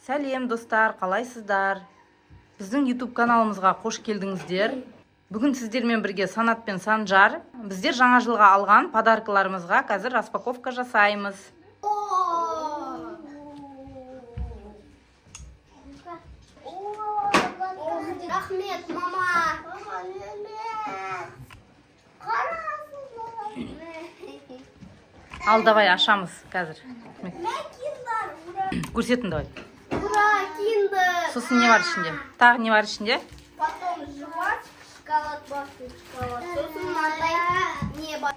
Сәлем достар, қалайсыздар? Біздің YouTube каналымызға қош келдіңіздер. Бүгін сіздермен бірге Санат пен Санжар біздер жаңа жылға алған подаркаларымызға қазір распаковка жасаймыз. Рахмет, мама. Ал, давай ашамыз қазір. Көрсетін давай. Ура, киндер. Сосын не бар ішінде? Тағы не бар ішінде? Потом жвачка, шоколад, басты, шоколад. Сосын мынандай не бар.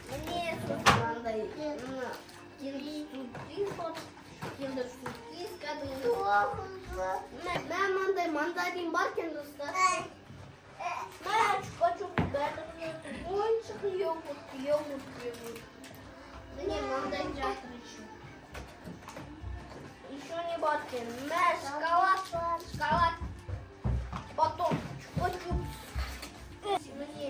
Міне сосын мынандай киндер сюрприз кәдімгі. Мә мынандай мандарин бар екен достар. Мә чупа-чуп бәрі ойыншық, йогурт. Міне мынандай жатыр еще. Еще не бар екен. Мә шоколад. Потом чупа-чуп. Міне.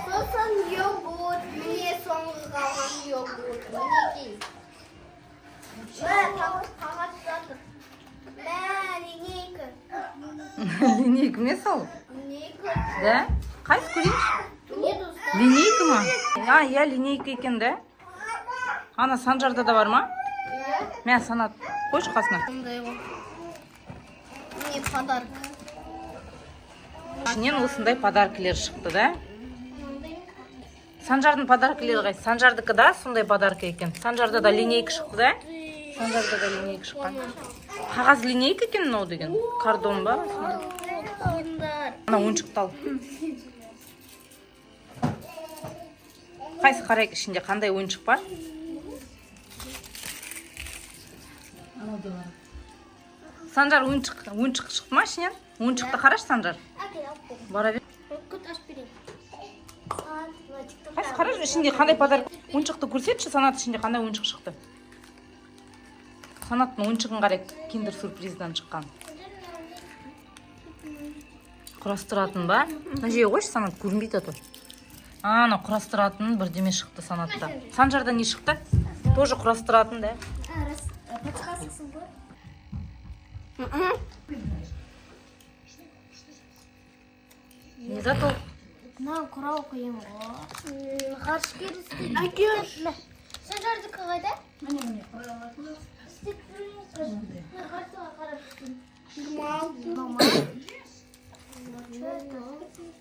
Сосын йогурт. Міне соңғы қалған йогурт. Мінекей. Мә қағаз жатыр. Мә линейка. Линейка ме сол? Линейка. Да? Қайсы көрейінші? Міне достар. Линейка ма? Я линейка екен, да? Ана Санжарда да бар ма? Мә, Санат, қойшы қасына. Мындай ғой. Міне подарок. Ішінен осындай подаркілер шықты, да? Санжардың подаркілері қайсы? Санжардікі да сондай подарка екен. Санжарда да линейка шықты, да? Санжарда да линейка шыққан. Қағаз линейка екен мынау деген. Кардон ба? Киндер. Ана ойыншықтал. Қайсы қарайық ішінде қандай ойыншық бар? Санжар ойыншық шықты ма ішінен? Ойыншықты қараш, Санжар. Бара бер. Күт ашып берейін. Қайсы қараш ішінде қандай подарок? Ойыншықты көрсетші, Санат ішінде қандай ойыншық шықты. Санаттың ойыншығын қарайық, киндер сюрприздан шыққан. Құрастыратын ба? Мына жерге қойшы, Санат, көрінбейді аты. Ана құрастыратын бірдеме шықты Санатта. Санжарда не шықты? Тоже құрастыратын, да? Подсказкасын ғой. Не зато? Мынау құрау қиын ғой. Ғарышкер істейді. Әкеш. Санжардікі қайда? Міне.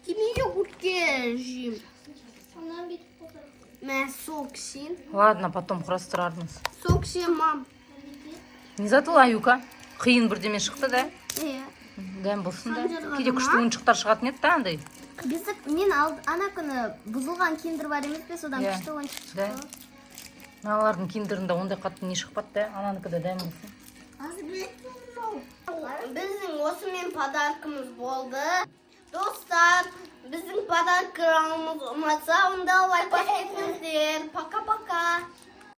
Кеме йогуртке жейм. Мә сок ішейін. Ладно, потом құрастырармыз. Сок ішейін, мам. Не зато, Аюка? Қиын бірдеме шықты, да? Дәм болсын, да? Кейде күшті ойыншықтар шығатын еді, да, андай? Мен ана күні бұзылған киндер бар емес пе, содан күшті ойыншық Да. шықты. Аналардың киндерінде ондай қатты не шықпады, да? Ананікі де дәм болсын. Біздің осымен подаркымыз болды. Достар, біздің подаркымыз ұнаса, онда лайк басып кетіңіздер. Пока-пока.